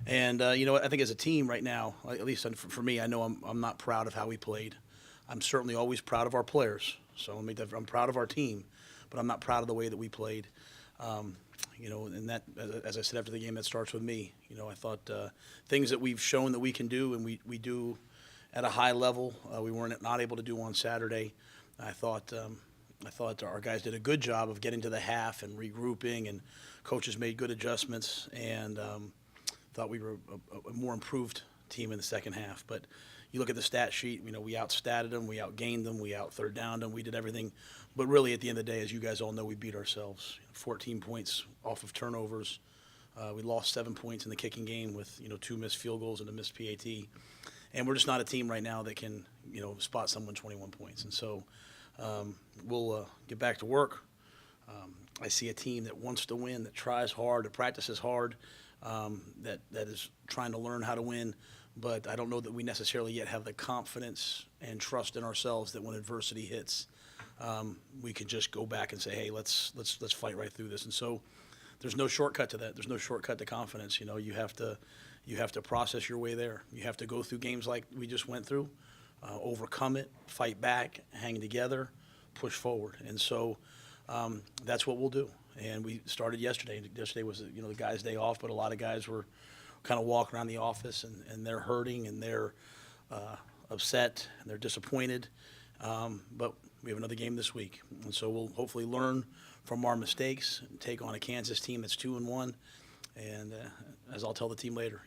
And I think as a team right now, at least for me, I know I'm not proud of how we played. I'm certainly always proud of our players. So let me I'm proud of our team, but I'm not proud of the way that we played. Um, and that, as I said after the game, that starts with me. I thought things that we've shown that we can do, and we do at a high level, we weren't not able to do on Saturday. I thought I thought our guys did a good job of getting to the half and regrouping, and coaches made good adjustments, and thought we were a more improved team in the second half. But you look at the stat sheet, we outstatted them, we outgained them, we out third downed them, we did everything. But really, at the end of the day, as you guys all know, we beat ourselves. 14 points off of turnovers. We lost 7 points in the kicking game with two missed field goals and a missed PAT. And we're just not a team right now that can spot someone 21 points. And so we'll get back to work. I see a team that wants to win, that tries hard, that practices hard, that is trying to learn how to win. But I don't know that we necessarily yet have the confidence and trust in ourselves that when adversity hits, we can just go back and say, hey, let's fight right through this. And so there's no shortcut to that. There's no shortcut to confidence. You have to process your way there. You have to go through games like we just went through, overcome it, fight back, hang together, push forward. And so that's what we'll do. And we started yesterday. Yesterday was the guys' day off, but a lot of guys were kind of walking around the office and they're hurting and they're upset and they're disappointed. But we have another game this week, and so we'll hopefully learn from our mistakes and take on a Kansas team that's 2-1. And as I'll tell the team later,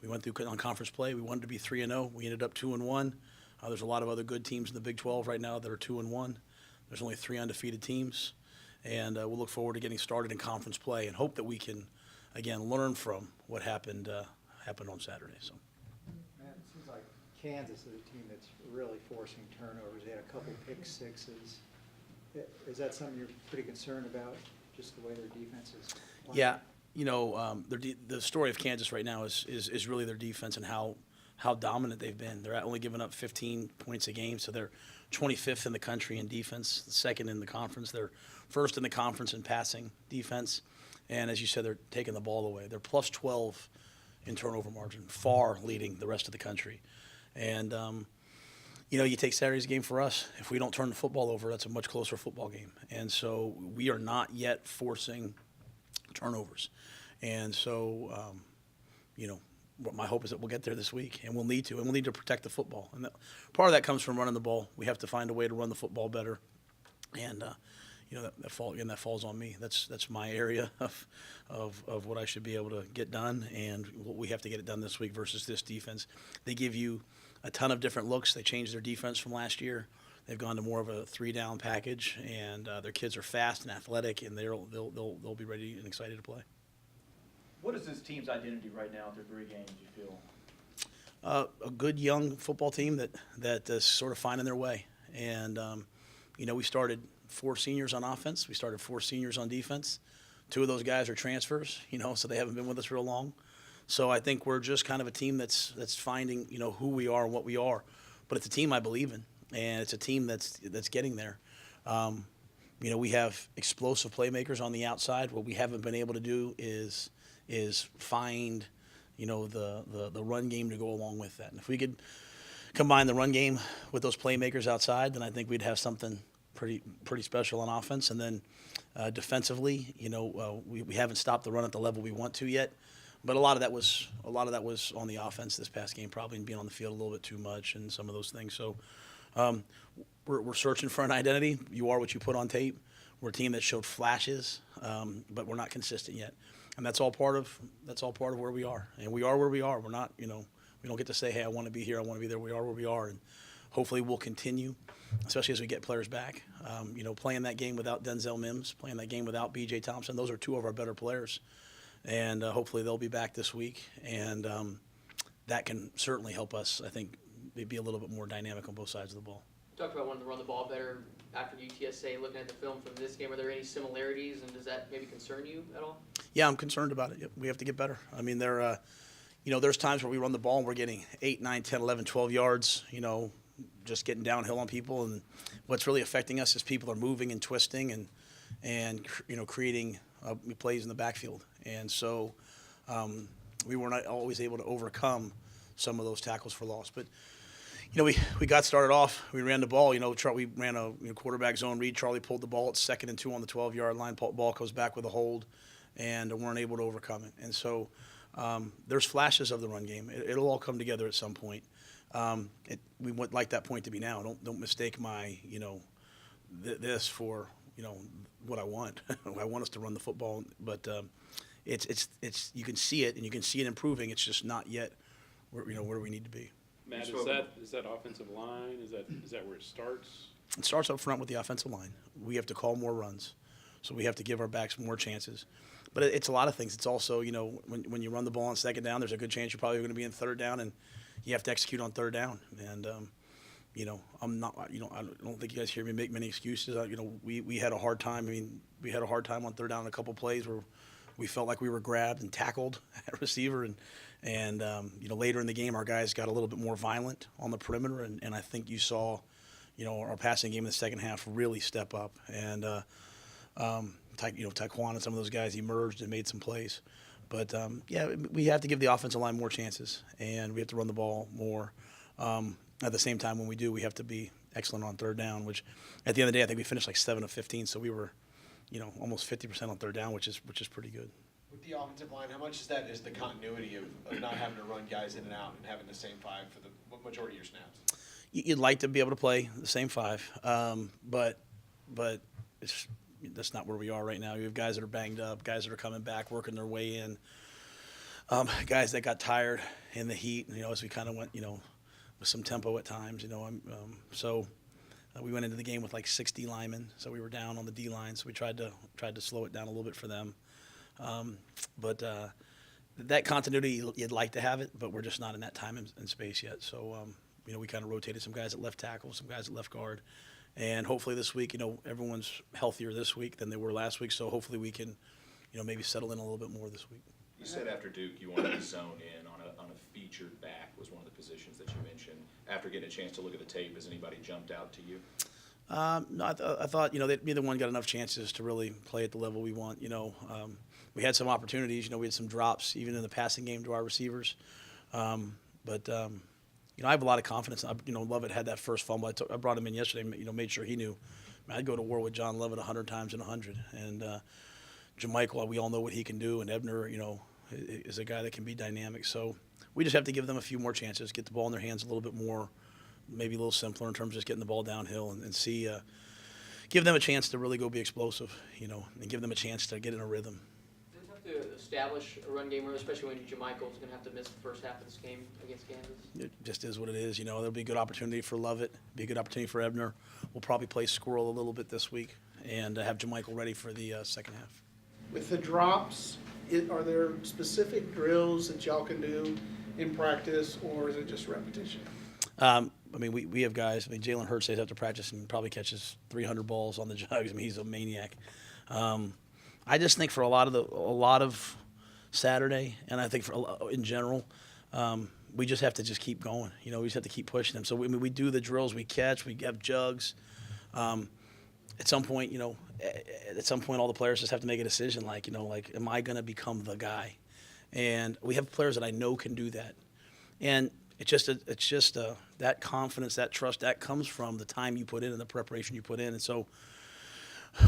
we went through on conference play. We wanted to be 3-0. We ended up 2-1. There's a lot of other good teams in the Big 12 right now that are 2-1. There's only 3 undefeated teams, and we'll look forward to getting started in conference play and hope that we can, again, learn from what happened on Saturday. So. Man, it seems like Kansas is a team that's really forcing turnovers. They had a couple pick sixes. Is that something you're pretty concerned about, just the way their defense is playing? Yeah, the story of Kansas right now is really their defense and how dominant they've been. They're only giving up 15 points a game, so they're 25th in the country in defense, second in the conference. They're first in the conference in passing defense. And as you said, they're taking the ball away. They're plus 12 in turnover margin, far leading the rest of the country. And, you take Saturday's game for us. If we don't turn the football over, that's a much closer football game. And so we are not yet forcing turnovers. And so, my hope is that we'll get there this week, and we'll need to. And we'll need to protect the football. And part of that comes from running the ball. We have to find a way to run the football better. And, that falls on me. That's my area of what I should be able to get done, and we have to get it done this week versus this defense. They give you a ton of different looks. They changed their defense from last year. They've gone to more of a 3-down package, and their kids are fast and athletic, and they'll be ready and excited to play. What is this team's identity right now after 3 games, you feel? A good young football team that is sort of finding their way, and we started 4 seniors on offense. We started 4 seniors on defense. 2 of those guys are transfers, so they haven't been with us real long. So I think we're just kind of a team that's finding, who we are and what we are. But it's a team I believe in, and it's a team that's getting there. We have explosive playmakers on the outside. What we haven't been able to do is find, the run game to go along with that. And if we could combine the run game with those playmakers outside, then I think we'd have something pretty special on offense. And then defensively, we haven't stopped the run at the level we want to yet. But a lot of that was on the offense this past game, probably being on the field a little bit too much and some of those things. So we're searching for an identity. You are what you put on tape. We're a team that showed flashes, but we're not consistent yet. And that's all part of where we are. And we are where we are. We're not, we don't get to say, hey, I want to be here, I want to be there. We are where we are, and hopefully we'll continue, especially as we get players back. Playing that game without Denzel Mims, playing that game without B.J. Thompson, those are 2 of our better players. And hopefully they'll be back this week. And that can certainly help us, I think, be a little bit more dynamic on both sides of the ball. You talked about wanting to run the ball better after UTSA. Looking at the film from this game, are there any similarities, and does that maybe concern you at all? Yeah, I'm concerned about it. Yep, we have to get better. I mean, there's times where we run the ball and we're getting 8, 9, 10, 11, 12 yards, just getting downhill on people. And what's really affecting us is people are moving and twisting and creating plays in the backfield. And so we were not always able to overcome some of those tackles for loss. But we got started off. We ran the ball. We ran a quarterback zone read. Charlie pulled the ball at 2nd and 2 on the 12-yard line. Ball goes back with a hold, and weren't able to overcome it. And so there's flashes of the run game. It'll all come together at some point. We would like that point to be now. Don't mistake my this for what I want. I want us to run the football, but it's you can see it, and you can see it improving. It's just not yet where we need to be. Matt, is that offensive line? Is that where it starts? It starts up front with the offensive line. We have to call more runs, so we have to give our backs more chances. But it's a lot of things. It's also when you run the ball on 2nd down, there's a good chance you're probably going to be in 3rd down, and you have to execute on 3rd down. And I'm not. I don't think you guys hear me make many excuses. We had a hard time. We had a hard time on 3rd down in a couple plays where we felt like we were grabbed and tackled at receiver, and later in the game, our guys got a little bit more violent on the perimeter, and I think you saw, our passing game in the second half really step up, and Taekwon and some of those guys emerged and made some plays, but we have to give the offensive line more chances, and we have to run the ball more. At the same time, when we do, we have to be excellent on 3rd down, which at the end of the day, I think we finished like 7 of 15, so we were, almost 50% on 3rd down, which is pretty good. With the offensive line, how much is that is the continuity of not having to run guys in and out and having the same 5 for the majority of your snaps? You'd like to be able to play the same 5, but that's not where we are right now. You have guys that are banged up, guys that are coming back, working their way in, guys that got tired in the heat, as we kind of went, with some tempo at times, so we went into the game with like 6 D linemen, so we were down on the D line, so we tried to slow it down a little bit for them. But that continuity, you'd like to have it, but we're just not in that time and space yet. So, we kind of rotated some guys at left tackle, some guys at left guard, and hopefully this week, everyone's healthier this week than they were last week. So hopefully we can, maybe settle in a little bit more this week. You said after Duke you wanted to zone in on a featured back was one of the positions that you mentioned. After getting a chance to look at the tape, has anybody jumped out to you? No, I thought, neither one got enough chances to really play at the level we want. We had some opportunities. We had some drops even in the passing game to our receivers. But I have a lot of confidence. Lovett had that first fumble. I brought him in yesterday. Made sure he knew. I'd go to war with John Lovett 100 times in 100. And Jermichael, we all know what he can do, and Ebner, is a guy that can be dynamic. So we just have to give them a few more chances, get the ball in their hands a little bit more, maybe a little simpler in terms of just getting the ball downhill and see, give them a chance to really go be explosive, and give them a chance to get in a rhythm. Does it have to establish a run game, especially when Jermichael's going to have to miss the first half of this game against Kansas? It just is what it is. There'll be a good opportunity for Lovett, be a good opportunity for Ebner. We'll probably play squirrel a little bit this week and have Jermichael ready for the second half. With the drops, are there specific drills that y'all can do in practice, or is it just repetition? We have guys. Jalen Hurts stays after practice and probably catches 300 balls on the jugs. He's a maniac. I just think for a lot of Saturday, and I think in general, we just have to just keep going. We just have to keep pushing them. So we do the drills, we catch, we have jugs. At some point, all the players just have to make a decision. Am I going to become the guy? And we have players that I know can do that. And it's just that confidence, that trust, that comes from the time you put in and the preparation you put in. And so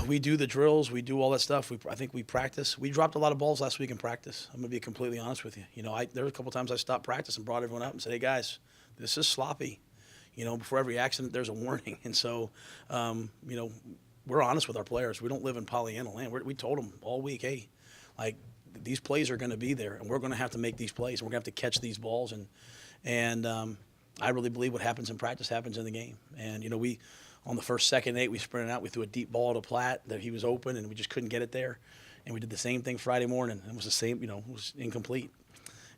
we do the drills, we do all that stuff. I think we practice. We dropped a lot of balls last week in practice. I'm going to be completely honest with you. There were a couple times I stopped practice and brought everyone up and said, hey, guys, this is sloppy. Before every accident, there's a warning. And so, we're honest with our players. We don't live in Pollyanna land. We told them all week, hey, these plays are going to be there, and we're going to have to make these plays, and we're going to have to catch these balls. And I really believe what happens in practice happens in the game. And, we on the first, second, 8, we sprinted out. We threw a deep ball to Platt that he was open, and we just couldn't get it there. And we did the same thing Friday morning. It was the same, it was incomplete.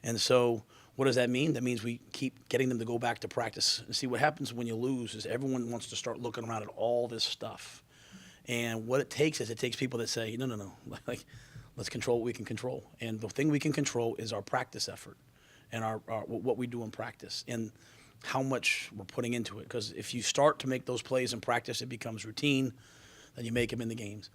And so what does that mean? That means we keep getting them to go back to practice. And see, what happens when you lose is everyone wants to start looking around at all this stuff. And what it takes is people that say, no, let's control what we can control. And the thing we can control is our practice effort and our what we do in practice and how much we're putting into it. Because if you start to make those plays in practice, it becomes routine. Then you make them in the games.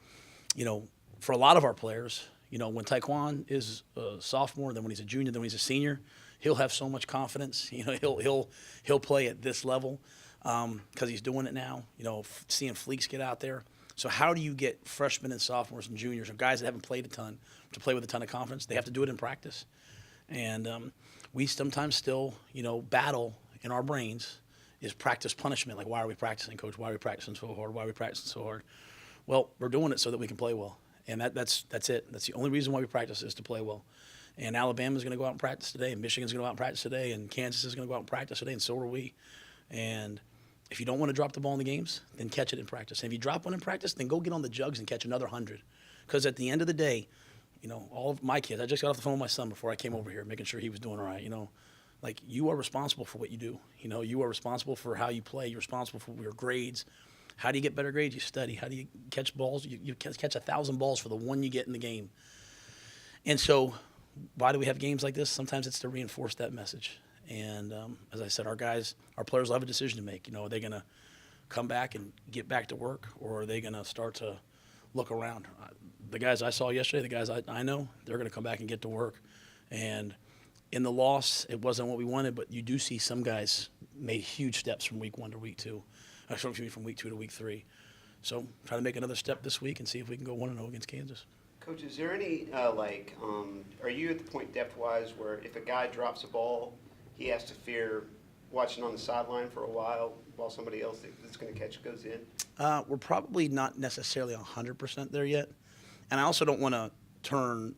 For a lot of our players, You know, when Taekwon is a sophomore, then when he's a junior, then when he's a senior, he'll have so much confidence. You know, he'll play at this level because he's doing it now. You know, seeing Fleeks get out there. So how do you get freshmen and sophomores and juniors or guys that haven't played a ton to play with a ton of confidence? They have to do it in practice. And we sometimes still, you know, battle in our brains is practice punishment. Like, why are we practicing, coach? Why are we practicing so hard? Why are we practicing so hard? Well, we're doing it so that we can play well. And that's it. That's the only reason why we practice is to play well. And Alabama's going to go out and practice today, and Michigan's going to go out and practice today, and Kansas is going to go out and practice today, and so are we. And if you don't want to drop the ball in the games, then catch it in practice. And if you drop one in practice, then go get on the jugs and catch another 100. Because at the end of the day, you know, all of my kids, I just got off the phone with my son before I came over here, making sure he was doing all right, you know. Like, you are responsible for what you do. You know, you are responsible for how you play. You're responsible for your grades. How do you get better grades? You study. How do you catch balls? You catch 1,000 balls for the one you get in the game. And so why do we have games like this? Sometimes it's to reinforce that message. And as I said, our players will have a decision to make. You know, are they going to come back and get back to work, or are they going to start to look around? The guys I saw yesterday, the guys I know, they're going to come back and get to work. And in the loss, it wasn't what we wanted, but you do see some guys made huge steps from week 1 to week 2. From week 2 to week 3. So try to make another step this week and see if we can go 1-0 against Kansas. Coach, is there any, are you at the point depth-wise where if a guy drops a ball, he has to fear watching on the sideline for a while somebody else that's going to catch goes in? We're probably not necessarily 100% there yet. And I also don't want to turn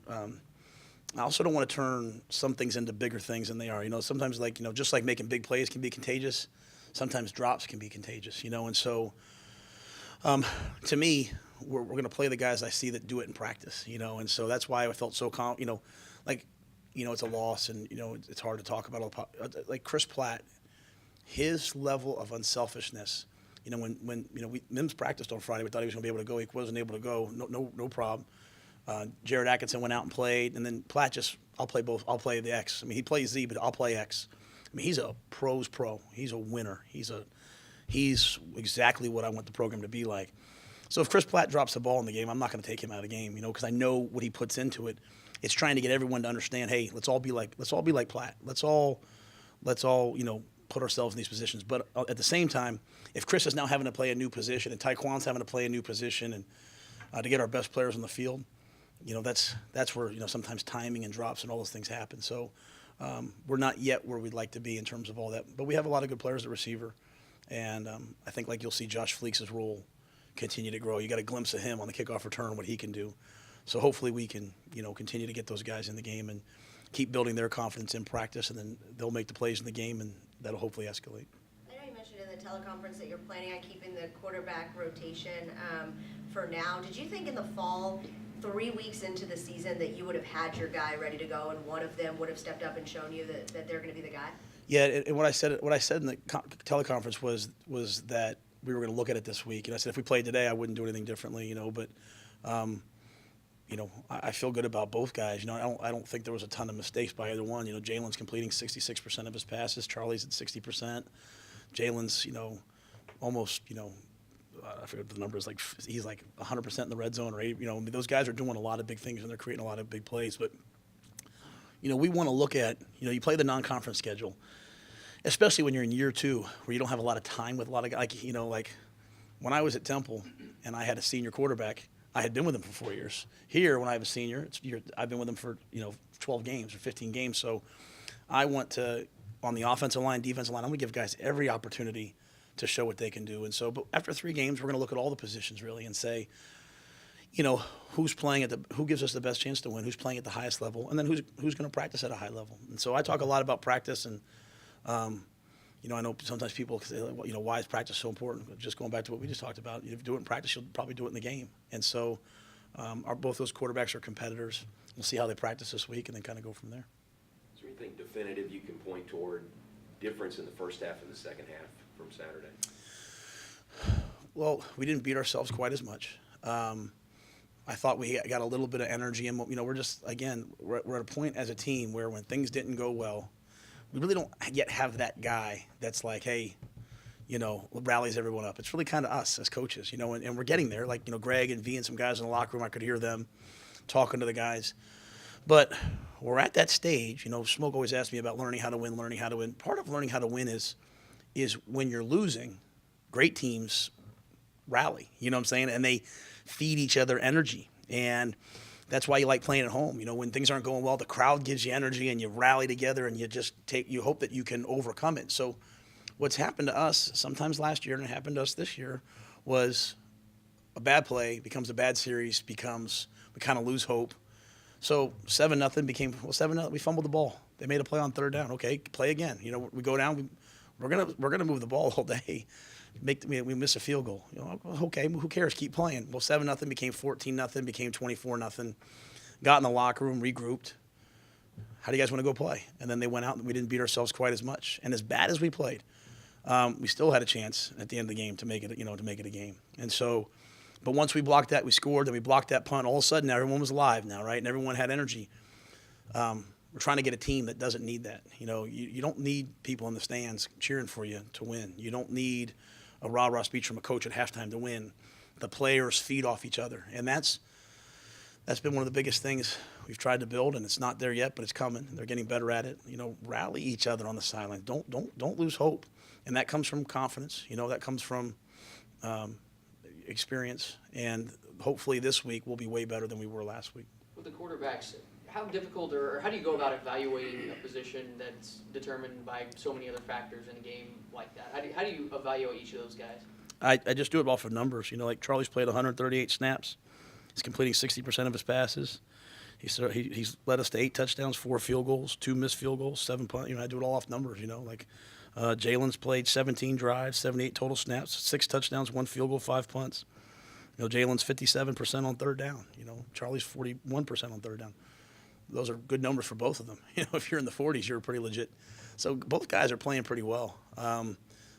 some things into bigger things than they are. You know, sometimes, like, you know, just like making big plays can be contagious, sometimes drops can be contagious, you know. And so to me, we're going to play the guys I see that do it in practice, you know. And so that's why I felt so calm, you know, like, you know, it's a loss and, you know, it's hard to talk about. Like Chris Platt, his level of unselfishness, you know, when you know, Mims practiced on Friday, we thought he was going to be able to go. He wasn't able to go. No problem. Jared Atkinson went out and played, and then Platt just, I'll play both. I'll play the X. I mean, he plays Z, but I'll play X. I mean, he's a pro's pro. He's a winner. He's exactly what I want the program to be like. So if Chris Platt drops the ball in the game, I'm not going to take him out of the game, you know, because I know what he puts into it. It's trying to get everyone to understand, hey, let's all be like Platt. Let's all, you know, put ourselves in these positions. But at the same time, if Chris is now having to play a new position and Taekwon's having to play a new position and to get our best players on the field, you know, that's where, you know, sometimes timing and drops and all those things happen. So we're not yet where we'd like to be in terms of all that. But we have a lot of good players at receiver. And I think, like, you'll see Josh Fleeks' role continue to grow. You got a glimpse of him on the kickoff return, what he can do. So hopefully we can, you know, continue to get those guys in the game and keep building their confidence in practice, and then they'll make the plays in the game, and that'll hopefully escalate. I know you mentioned in the teleconference that you're planning on keeping the quarterback rotation for now. Did you think in the fall, 3 weeks into the season, that you would have had your guy ready to go and one of them would have stepped up and shown you that they're going to be the guy? Yeah, and what I said in the teleconference was that we were going to look at it this week. And I said if we played today, I wouldn't do anything differently, you know. But you know, I feel good about both guys. You know, I don't think there was a ton of mistakes by either one. You know, Jalen's completing 66% of his passes. Charlie's at 60%. Jalen's, you know, almost, you know, I forget what the number is. Like, he's like 100% in the red zone, or 80. You know, those guys are doing a lot of big things and they're creating a lot of big plays. But you know, we want to look at, you know, you play the non-conference schedule, especially when you're in year 2, where you don't have a lot of time with a lot of guys. Like, you know, like when I was at Temple and I had a senior quarterback, I had been with him for 4 years. Here, when I have a senior, I've been with him for, you know, 12 games or 15 games. So I want to, on the offensive line, defensive line, I'm going to give guys every opportunity to show what they can do. And so, but after 3 games, we're going to look at all the positions really and say, you know, who gives us the best chance to win, who's playing at the highest level, and then who's going to practice at a high level. And so I talk a lot about practice, and you know, I know sometimes people say, you know, why is practice so important? Just going back to what we just talked about, if you do it in practice, you'll probably do it in the game. And so both those quarterbacks are competitors. We'll see how they practice this week and then kind of go from there. Is there anything definitive you can point toward, difference in the first half and the second half from Saturday? Well, we didn't beat ourselves quite as much. I thought we got a little bit of energy, and, you know, we're at a point as a team where when things didn't go well, we really don't yet have that guy that's like, hey, you know, rallies everyone up. It's really kind of us as coaches, you know, and we're getting there. Like, you know, Greg and V and some guys in the locker room, I could hear them. talking to the guys. But we're at that stage. You know, Smoke always asks me about learning how to win, learning how to win. Part of learning how to win is when you're losing, great teams rally. You know what I'm saying? And they feed each other energy. And that's why you like playing at home. You know, when things aren't going well, the crowd gives you energy and you rally together and you hope that you can overcome it. So what's happened to us sometimes last year and it happened to us this year was a bad play becomes a bad series, we kind of lose hope. So 7-0 became 7-0. We fumbled the ball. They made a play on third down. Okay, play again. You know, we go down. We're gonna move the ball all day. We miss a field goal. You know, okay, who cares? Keep playing. Well, 7-0 became 14-0, became 24-0. Got in the locker room, regrouped. How do you guys want to go play? And then they went out and we didn't beat ourselves quite as much. And as bad as we played, we still had a chance at the end of the game to make it a game. And so, but once we blocked that, we scored, then we blocked that punt. All of a sudden, everyone was alive now, right? And everyone had energy. We're trying to get a team that doesn't need that. You know, you don't need people in the stands cheering for you to win. You don't need a rah-rah speech from a coach at halftime to win. The players feed off each other, and that's been one of the biggest things we've tried to build, and it's not there yet, but it's coming. They're getting better at it. You know, rally each other on the sideline. Don't lose hope, and that comes from confidence. You know, that comes from experience, and hopefully this week we'll be way better than we were last week. With the quarterbacks, how difficult or how do you go about evaluating a position that's determined by so many other factors in a game like that? How do you evaluate each of those guys? I just do it off of numbers. You know, like Charlie's played 138 snaps. He's completing 60% of his passes. He's led us to 8 touchdowns, 4 field goals, 2 missed field goals, 7 punt. You know, I do it all off numbers. You know, like Jalen's played 17 drives, 78 total snaps, 6 touchdowns, 1 field goal, 5 punts. You know, Jalen's 57% on third down. You know, Charlie's 41% on third down. Those are good numbers for both of them. You know, if you're in the 40s, you're pretty legit. So both guys are playing pretty well.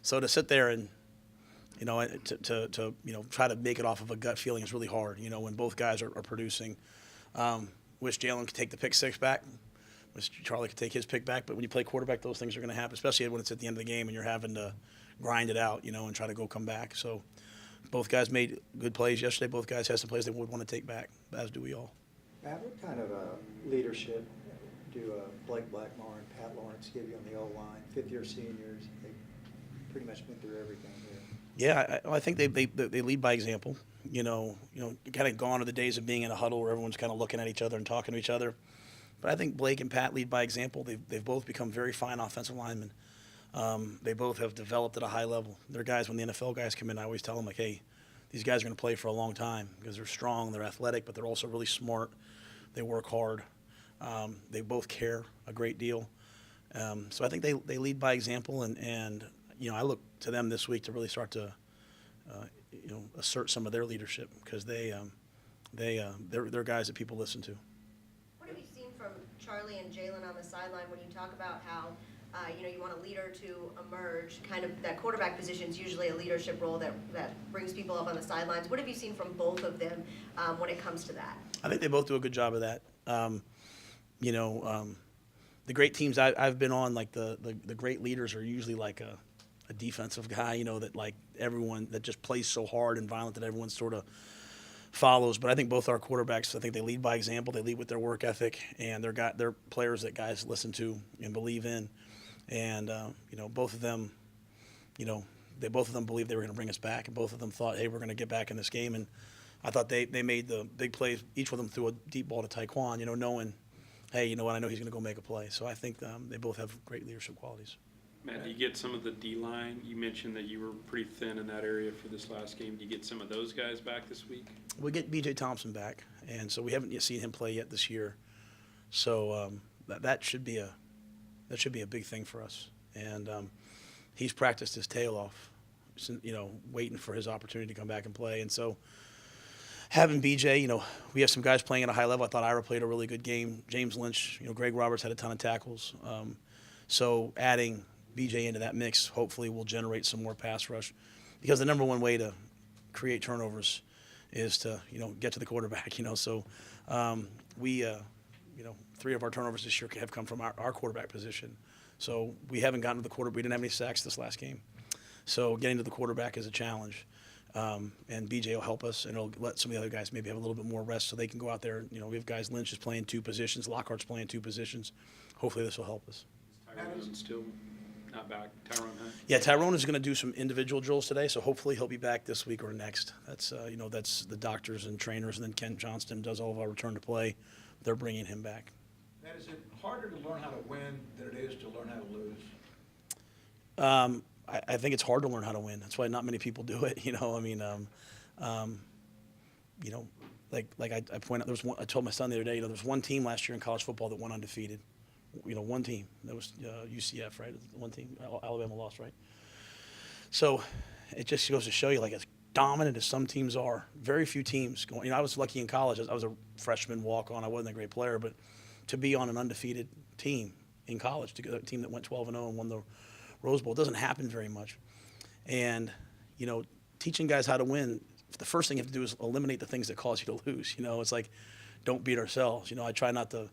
So to sit there and, you know, to you know, try to make it off of a gut feeling is really hard. You know, when both guys are producing. Wish Jalen could take the pick 6 back. Wish Charlie could take his pick back. But when you play quarterback, those things are going to happen, especially when it's at the end of the game and you're having to grind it out, you know, and try to come back. So both guys made good plays yesterday. Both guys had some plays they would want to take back, as do we all. Matt, what kind of leadership do Blake Blackmore and Pat Lawrence give you on the O-line? Fifth-year seniors, they pretty much went through everything here. Yeah, I think they lead by example. You know, kind of gone are the days of being in a huddle where everyone's kind of looking at each other and talking to each other. But I think Blake and Pat lead by example. They've both become very fine offensive linemen. They both have developed at a high level. They're guys, when the NFL guys come in, I always tell them, like, hey, these guys are going to play for a long time because they're strong, they're athletic, but they're also really smart. They work hard. They both care a great deal. So I think they lead by example, and you know, I look to them this week to really start to you know, assert some of their leadership because they're guys that people listen to. What have you seen from Charlie and Jalen on the sideline when you talk about how you know, you want a leader to emerge? Kind of that quarterback position is usually a leadership role that brings people up on the sidelines. What have you seen from both of them when it comes to that? I think they both do a good job of that. You know, the great teams I've been on, like the great leaders are usually like a defensive guy, you know, that like everyone that just plays so hard and violent that everyone sort of follows. But I think both our quarterbacks, I think they lead by example. They lead with their work ethic, and they're players that guys listen to and believe in. And you know, both of them, you know, both of them believed they were going to bring us back, and both of them thought, hey, we're going to get back in this game. And I thought they made the big plays. Each of them threw a deep ball to Taekwon, you know, knowing, hey, you know what, I know he's going to go make a play. So I think they both have great leadership qualities. Matt, do you get some of the D-line? You mentioned that you were pretty thin in that area for this last game. Do you get some of those guys back this week? We get B.J. Thompson back, and so we haven't yet seen him play yet this year. So that should be a big thing for us. And he's practiced his tail off, you know, waiting for his opportunity to come back and play. And so having B.J., you know, we have some guys playing at a high level. I thought Ira played a really good game. James Lynch, you know, Greg Roberts had a ton of tackles. So adding B.J. into that mix hopefully will generate some more pass rush, because the number one way to create turnovers is to, you know, get to the quarterback, you know. So you know, 3 of our turnovers this year have come from our quarterback position. So we haven't gotten to the quarterback. We didn't have any sacks this last game. So getting to the quarterback is a challenge. And BJ will help us, and it'll let some of the other guys maybe have a little bit more rest so they can go out there. You know, we have guys, Lynch is playing 2 positions, Lockhart's playing 2 positions. Hopefully this will help us. Tyrone still not back. Tyrone Hunt. Yeah, Tyrone is going to do some individual drills today, so hopefully he'll be back this week or next. That's that's the doctors and trainers, and then Ken Johnston does all of our return to play. They're bringing him back. Matt, is it harder to learn how to win than it is to learn how to lose? I think it's hard to learn how to win. That's why not many people do it. Like I point out, I told my son the other day, there was one team last year in college football that went undefeated. One team. That was UCF, right? One team. Alabama lost, right? So it just goes to show you, like, as dominant as some teams are, very few teams going. I was lucky in college. I was a freshman walk-on. I wasn't a great player, but to be on an undefeated team in college, to get a team that went 12-0 and won the Rose Bowl, it doesn't happen very much. And teaching guys how to win, the first thing you have to do is eliminate the things that cause you to lose. It's like, don't beat ourselves. I try not to.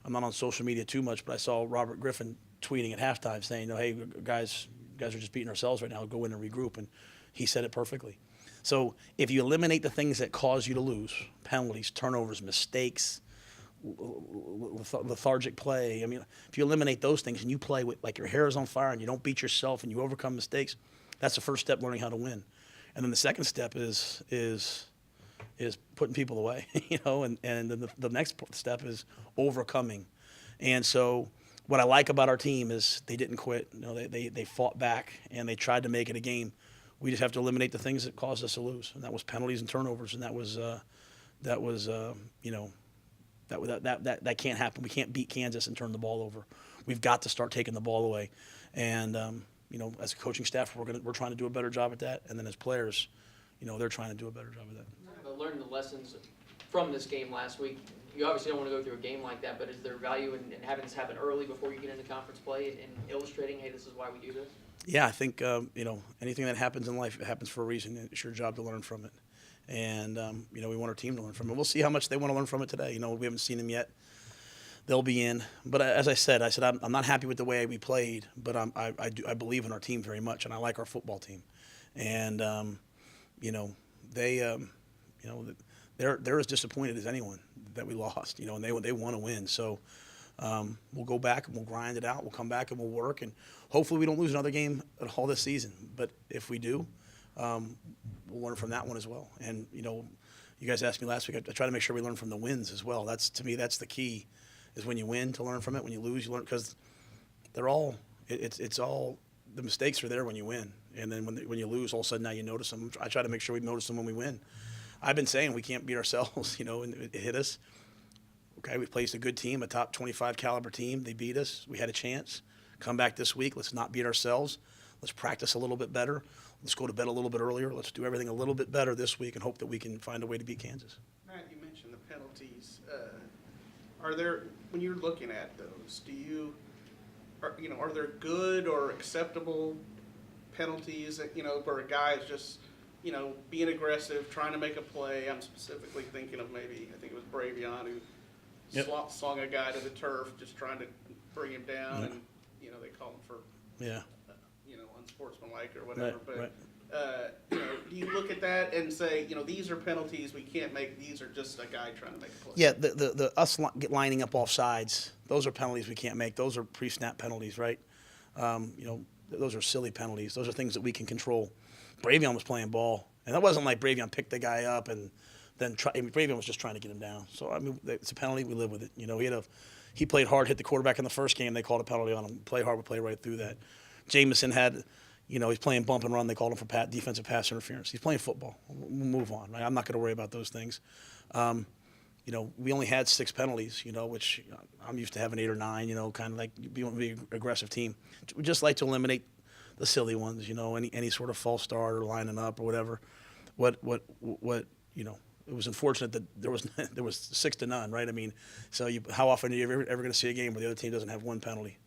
I'm not on social media too much, but I saw Robert Griffin tweeting at halftime saying, hey, guys are just beating ourselves right now. Go in and regroup. And he said it perfectly. So if you eliminate the things that cause you to lose, penalties, turnovers, mistakes, lethargic play, if you eliminate those things and you play with, like, your hair is on fire and you don't beat yourself and you overcome mistakes, that's the first step, learning how to win. And then the second step is putting people away, and then the next step is overcoming. And so what I like about our team is they didn't quit. They fought back and they tried to make it a game. We just have to eliminate the things that caused us to lose, and that was penalties and turnovers, and that can't happen. We can't beat Kansas and turn the ball over. We've got to start taking the ball away, and as a coaching staff, we're trying to do a better job at that, and then as players, they're trying to do a better job of that. But learning the lessons from this game last week, you obviously don't want to go through a game like that, but is there value in having this happen early before you get into conference play and illustrating, hey, this is why we do this? Yeah, I think, anything that happens in life, it happens for a reason. It's your job to learn from it. And, we want our team to learn from it. We'll see how much they want to learn from it today. We haven't seen them yet. They'll be in. But as I said, I'm not happy with the way we played, but I believe in our team very much, and I like our football team. And, they're as disappointed as anyone that we lost, and they want to win. So we'll go back and we'll grind it out. We'll come back and we'll work, and hopefully we don't lose another game at all this season. But if we do, we'll learn from that one as well. And, you guys asked me last week, I try to make sure we learn from the wins as well. To me, that's the key, is when you win, to learn from it. When you lose, you learn, because it's all, the mistakes are there when you win. And then when you lose, all of a sudden now you notice them. I try to make sure we notice them when we win. I've been saying we can't beat ourselves, and it hit us. Okay, we placed a good team, a top 25 caliber team. They beat us. We had a chance. Come back this week. Let's not beat ourselves. Let's practice a little bit better. Let's go to bed a little bit earlier. Let's do everything a little bit better this week and hope that we can find a way to beat Kansas. Matt, you mentioned the penalties. Are there, when you're looking at those, are there good or acceptable penalties that, where a guy is just, being aggressive, trying to make a play? I'm specifically thinking of maybe, I think it was Bravion who slung a guy to the turf, just trying to bring him down, and, they call him for, unsportsmanlike or whatever. Do you look at that and say, these are penalties we can't make, these are just a guy trying to make a play? Yeah, the us lining up off sides, those are penalties we can't make. Those are pre-snap penalties, right? Those are silly penalties. Those are things that we can control. Bravion was playing ball, and that wasn't like Bravion picked the guy up and then Bravion was just trying to get him down. So, it's a penalty. We live with it. He played hard, hit the quarterback in the first game. They called a penalty on him. Play hard, we play right through that. Jamison had, he's playing bump and run. They called him for defensive pass interference. He's playing football. We'll move on. Right? I'm not going to worry about those things. We only had 6 penalties, which I'm used to having 8 or 9, kind of like be an aggressive team. We just like to eliminate the silly ones, any sort of false start or lining up or whatever. It was unfortunate that there was 6-0, right? So how often are you ever going to see a game where the other team doesn't have one penalty?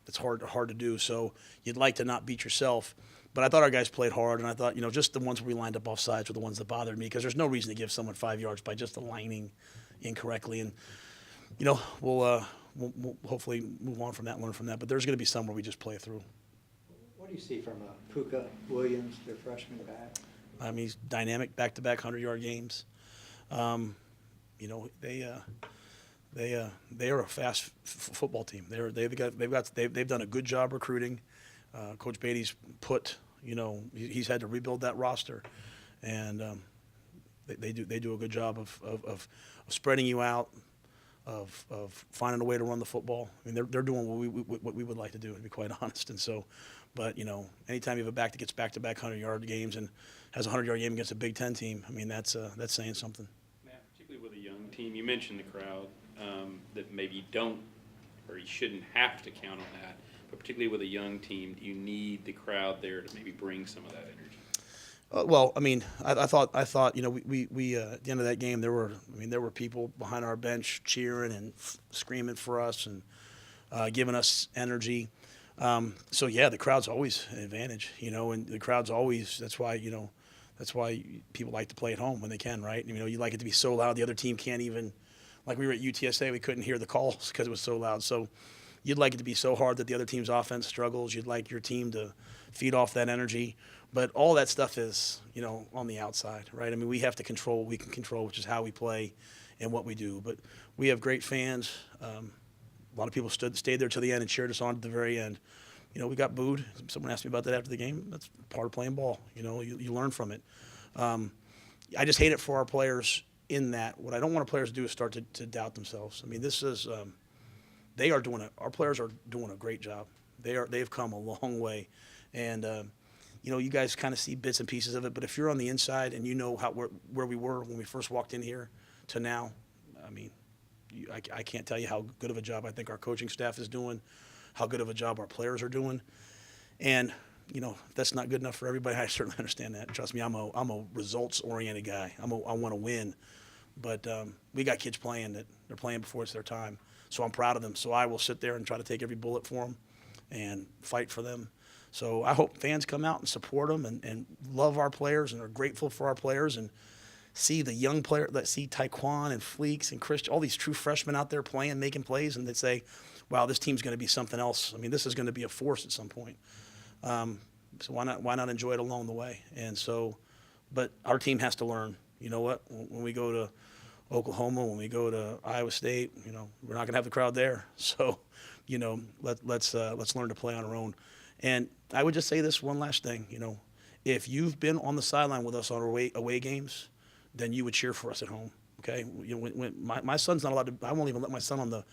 It's hard to do. So you'd like to not beat yourself. But I thought our guys played hard, and I thought, just the ones where we lined up off sides were the ones that bothered me, because there's no reason to give someone 5 yards by just aligning incorrectly. And, we'll hopefully move on from that and learn from that. But there's going to be some where we just play through. What do you see from Puka Williams, their freshman back? I mean, he's dynamic, back-to-back 100-yard games. You know, they are a fast football team. They've done a good job recruiting. Coach Beatty's he's had to rebuild that roster, and they do a good job of spreading you out, of finding a way to run the football. I mean, they're doing what we would like to do, to be quite honest. And so, but anytime you have a back that gets back-to-back 100-yard games and has a 100-yard game against a Big Ten team, I mean, that's saying something. Matt, particularly with a young team, you mentioned the crowd, that maybe you don't or you shouldn't have to count on that, but particularly with a young team, do you need the crowd there to maybe bring some of that energy? Well, I mean, I thought we at the end of that game there were people behind our bench cheering and screaming for us and giving us energy. So yeah, the crowd's always an advantage, and the crowd's always that's why people like to play at home when they can, right? You like it to be so loud the other team can't even. Like we were at UTSA, we couldn't hear the calls because it was so loud. So you'd like it to be so hard that the other team's offense struggles. You'd like your team to feed off that energy. But all that stuff is, on the outside, right? I mean, we have to control what we can control, which is how we play and what we do. But we have great fans. A lot of people stayed there till the end and cheered us on to the very end. We got booed. Someone asked me about that after the game. That's part of playing ball. You learn from it. I just hate it for our players in that. What I don't want our players to do is start to doubt themselves. I mean, this is our players are doing a great job. They've come a long way. And, you guys kind of see bits and pieces of it, but if you're on the inside and where we were when we first walked in here to now, I mean, I can't tell you how good of a job I think our coaching staff is doing, how good of a job our players are doing. And, if that's not good enough for everybody, I certainly understand that. Trust me, I'm a results-oriented guy. I want to win. But we got kids playing that they're playing before it's their time. So I'm proud of them. So I will sit there and try to take every bullet for them and fight for them. So I hope fans come out and support them and love our players and are grateful for our players and see the young player that see Taekwon and Fleeks and Christian, all these true freshmen out there playing, making plays, and they say, wow, this team's going to be something else. I mean, this is going to be a force at some point. So why not enjoy it along the way? And so, but our team has to learn. You know what? When we go to Oklahoma, when we go to Iowa State, we're not going to have the crowd there. So, let's learn to play on our own. And I would just say this one last thing. If you've been on the sideline with us on our away games, then you would cheer for us at home. Okay? When my son's not allowed to, I won't even let my son on the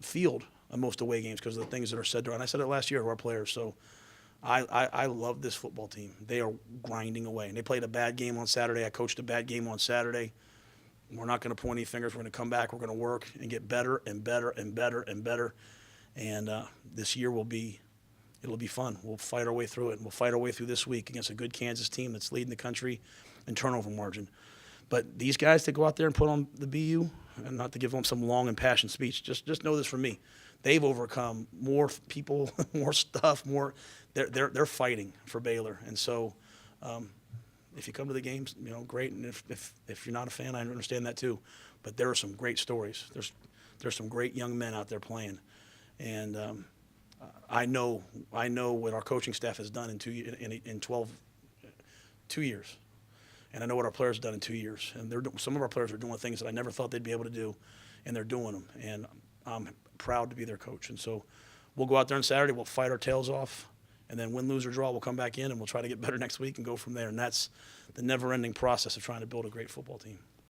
field on most away games because of the things that are said there. And I said it last year to our players. So I love this football team. They are grinding away. And they played a bad game on Saturday. I coached a bad game on Saturday. We're not going to point any fingers. We're going to come back. We're going to work and get better and better and better and better. And this year it'll be fun. We'll fight our way through it. And we'll fight our way through this week against a good Kansas team that's leading the country in turnover margin. But these guys that go out there and put on the BU, and not to give them some long impassioned speech, just know this from me. They've overcome more people, more stuff, more. They're fighting for Baylor. And so if you come to the games, great. And if you're not a fan, I understand that too. But there are some great stories. There's some great young men out there playing. And I know what our coaching staff has done in 2 years, and I know what our players have done in 2 years. And some of our players are doing things that I never thought they'd be able to do, and they're doing them. And I'm proud to be their coach. And so we'll go out there on Saturday. We'll fight our tails off, and then win, lose, or draw, we'll come back in and we'll try to get better next week and go from there. And that's the never-ending process of trying to build a great football team.